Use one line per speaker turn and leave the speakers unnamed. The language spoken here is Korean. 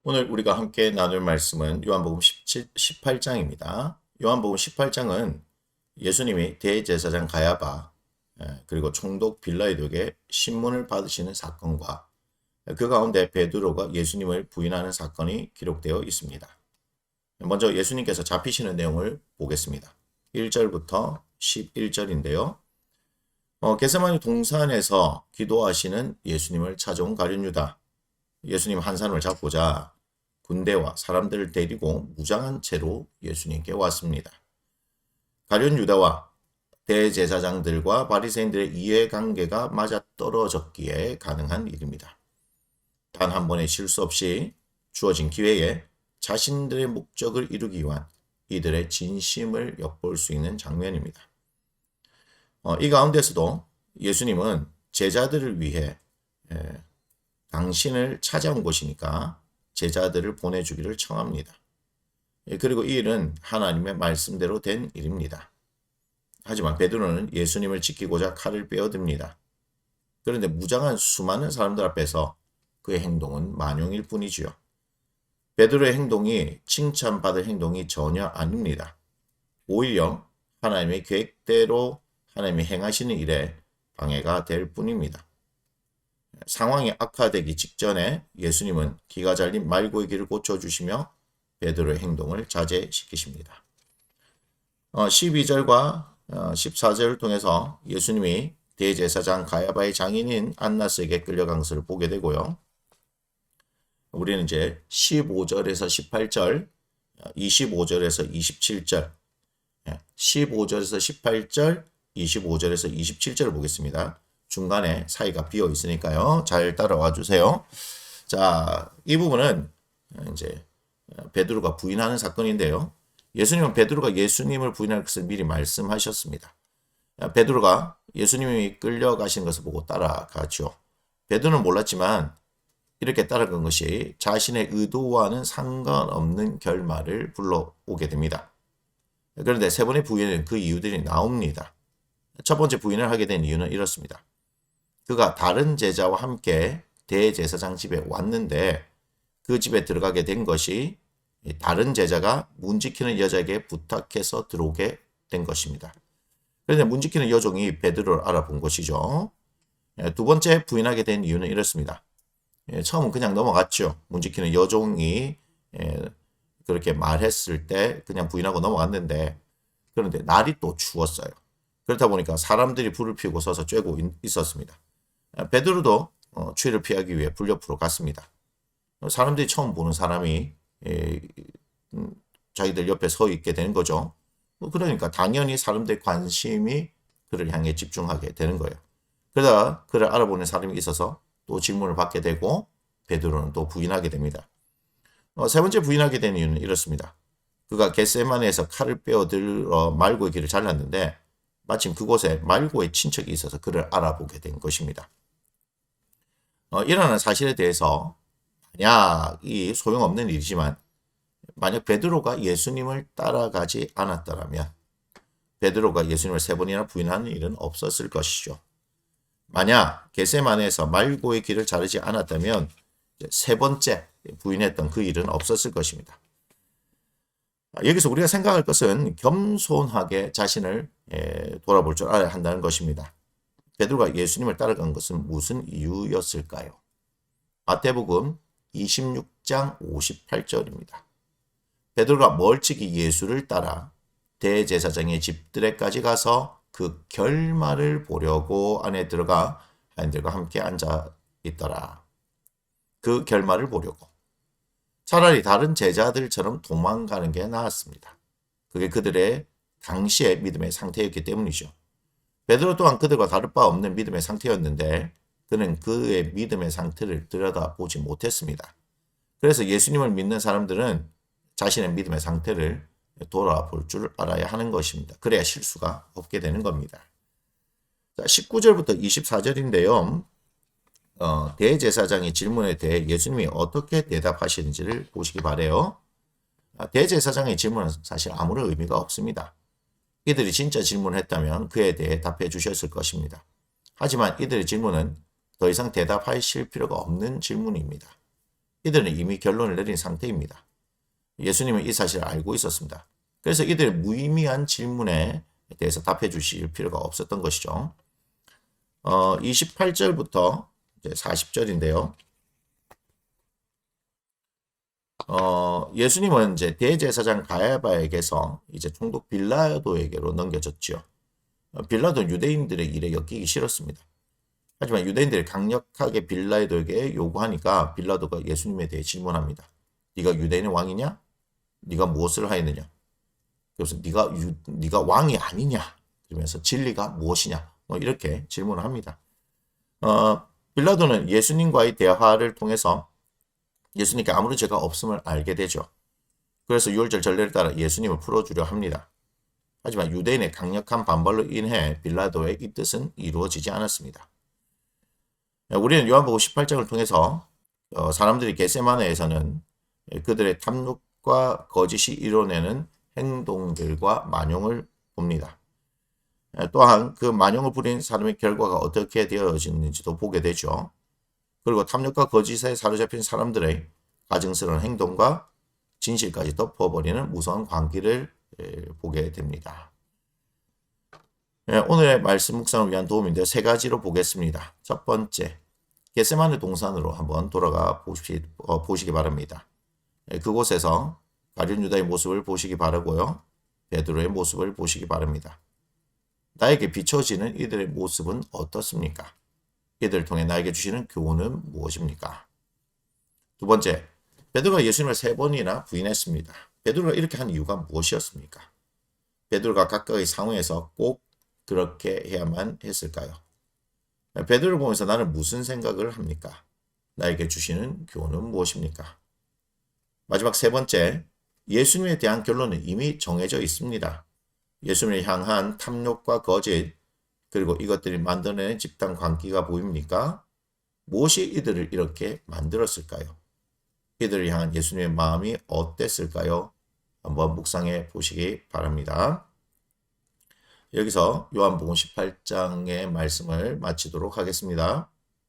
오늘 우리가 함께 나눌 말씀은 요한복음 18장입니다. 요한복음 18장은 예수님이 대제사장 가야바 그리고 총독 빌라도에게 신문을 받으시는 사건과 그 가운데 베드로가 예수님을 부인하는 사건이 기록되어 있습니다. 먼저 예수님께서 잡히시는 내용을 보겠습니다. 1절부터 11절인데요. 겟세마니 동산에서 기도하시는 예수님을 찾아온 가룟 유다. 예수님 한 사람을 잡고자 군대와 사람들을 데리고 무장한 채로 예수님께 왔습니다. 가룟 유다와 대제사장들과 바리새인들의 이해관계가 맞아떨어졌기에 가능한 일입니다. 단 한 번의 실수 없이 주어진 기회에 자신들의 목적을 이루기 위한 이들의 진심을 엿볼 수 있는 장면입니다. 이 가운데서도 예수님은 제자들을 위해 당신을 찾아온 곳이니까 제자들을 보내주기를 청합니다. 그리고 이 일은 하나님의 말씀대로 된 일입니다. 하지만 베드로는 예수님을 지키고자 칼을 빼어듭니다. 그런데 무장한 수많은 사람들 앞에서 그의 행동은 만용일 뿐이지요. 베드로의 행동이 칭찬받을 행동이 전혀 아닙니다. 오히려 하나님의 계획대로 하나님이 행하시는 일에 방해가 될 뿐입니다. 상황이 악화되기 직전에 예수님은 기가 잘린 말고의 길을 고쳐주시며 베드로의 행동을 자제시키십니다. 12절과 14절을 통해서 예수님이 대제사장 가야바의 장인인 안나스에게 끌려간 것을 보게 되고요. 우리는 이제 15절에서 18절, 25절에서 27절, 15절에서 18절, 25절에서 27절을 보겠습니다. 중간에 사이가 비어 있으니까요. 잘 따라와 주세요. 자, 이 부분은 이제 베드로가 부인하는 사건인데요. 예수님은 베드로가 예수님을 부인할 것을 미리 말씀하셨습니다. 베드로가 예수님이 끌려가신 것을 보고 따라가죠. 베드로는 몰랐지만 이렇게 따라간 것이 자신의 의도와는 상관없는 결말을 불러오게 됩니다. 그런데 세 번의 부인은 그 이유들이 나옵니다. 첫 번째 부인을 하게 된 이유는 이렇습니다. 그가 다른 제자와 함께 대제사장 집에 왔는데 그 집에 들어가게 된 것이 다른 제자가 문 지키는 여자에게 부탁해서 들어오게 된 것입니다. 그런데 문 지키는 여종이 베드로를 알아본 것이죠. 두 번째 부인하게 된 이유는 이렇습니다. 처음은 그냥 넘어갔죠. 문 지키는 여종이 그렇게 말했을 때 그냥 부인하고 넘어갔는데 그런데 날이 또 추웠어요. 그렇다 보니까 사람들이 불을 피우고 서서 쬐고 있었습니다. 베드로도 추위를 피하기 위해 불 옆으로 갔습니다. 사람들이 처음 보는 사람이 자기들 옆에 서 있게 되는 거죠. 그러니까 당연히 사람들의 관심이 그를 향해 집중하게 되는 거예요. 그러다가 그를 알아보는 사람이 있어서 또 질문을 받게 되고 베드로는 또 부인하게 됩니다. 세 번째 부인하게 된 이유는 이렇습니다. 그가 겟세마네에서 칼을 빼어들어 말고의 길을 잘랐는데 마침 그곳에 말고의 친척이 있어서 그를 알아보게 된 것입니다. 일어나는 사실에 대해서 만약이 소용없는 일이지만 만약 베드로가 예수님을 따라가지 않았더라면 베드로가 예수님을 세 번이나 부인하는 일은 없었을 것이죠. 만약 겟세마네에서 말고의 길을 자르지 않았다면 세 번째 부인했던 그 일은 없었을 것입니다. 여기서 우리가 생각할 것은 겸손하게 자신을 돌아볼 줄 알아야 한다는 것입니다. 베드로가 예수님을 따라간 것은 무슨 이유였을까요? 마태복음 26장 58절입니다. 베드로가 멀찍이 예수를 따라 대제사장의 집들에까지 가서 그 결말을 보려고 안에 들어가 하인들과 함께 앉아 있더라. 그 결말을 보려고. 차라리 다른 제자들처럼 도망가는 게 나았습니다. 그게 그들의 당시의 믿음의 상태였기 때문이죠. 베드로 또한 그들과 다를 바 없는 믿음의 상태였는데 그는 그의 믿음의 상태를 들여다보지 못했습니다. 그래서 예수님을 믿는 사람들은 자신의 믿음의 상태를 돌아볼 줄 알아야 하는 것입니다. 그래야 실수가 없게 되는 겁니다. 19절부터 24절인데요. 대제사장의 질문에 대해 예수님이 어떻게 대답하시는지를 보시기 바래요. 대제사장의 질문은 사실 아무런 의미가 없습니다. 이들이 진짜 질문을 했다면 그에 대해 답해 주셨을 것입니다. 하지만 이들의 질문은 더 이상 대답하실 필요가 없는 질문입니다. 이들은 이미 결론을 내린 상태입니다. 예수님은 이 사실을 알고 있었습니다. 그래서 이들의 무의미한 질문에 대해서 답해 주실 필요가 없었던 것이죠. 28절부터 이제 40절인데요. 예수님은 이제 대제사장 가야바에게서 이제 총독 빌라도에게로 넘겨졌죠. 빌라도는 유대인들의 일에 엮이기 싫었습니다. 하지만 유대인들이 강력하게 빌라도에게 요구하니까 빌라도가 예수님에 대해 질문합니다. 네가 유대인의 왕이냐? 네가 무엇을 하였느냐? 그래서 네가 왕이 아니냐? 그러면서 진리가 무엇이냐? 뭐 이렇게 질문을 합니다. 빌라도는 예수님과의 대화를 통해서 예수님께 아무런 죄가 없음을 알게 되죠. 그래서 6월절 전례를 따라 예수님을 풀어주려 합니다. 하지만 유대인의 강력한 반발로 인해 빌라도의 이 뜻은 이루어지지 않았습니다. 우리는 요한복음 18장을 통해서 사람들이 겟세마네에서는 그들의 탐욕과 거짓이 이뤄내는 행동들과 만용을 봅니다. 또한 그 만용을 부린 사람의 결과가 어떻게 되어지는지도 보게 되죠. 그리고 탐욕과 거짓에 사로잡힌 사람들의 가증스러운 행동과 진실까지 덮어버리는 무서운 광기를 보게 됩니다. 오늘의 말씀 묵상을 위한 도움인데 세 가지로 보겠습니다. 첫 번째, 겟세마네 동산으로 한번 돌아가 보시기 바랍니다. 그곳에서 가룟 유다의 모습을 보시기 바라고요. 베드로의 모습을 보시기 바랍니다. 나에게 비춰지는 이들의 모습은 어떻습니까? 이들을 통해 나에게 주시는 교훈은 무엇입니까? 두 번째, 베드로가 예수님을 3번이나 부인했습니다. 베드로가 이렇게 한 이유가 무엇이었습니까? 베드로가 각각의 상황에서 꼭 그렇게 해야만 했을까요? 베드로를 보면서 나는 무슨 생각을 합니까? 나에게 주시는 교훈은 무엇입니까? 마지막 세 번째, 예수님에 대한 결론은 이미 정해져 있습니다. 예수님을 향한 탐욕과 거짓, 그리고 이것들이 만들어낸 집단 관계가 보입니까? 무엇이 이들을 이렇게 만들었을까요? 이들을 향한 예수님의 마음이 어땠을까요? 한번 묵상해 보시기 바랍니다. 여기서 요한복음 18장의 말씀을 마치도록 하겠습니다.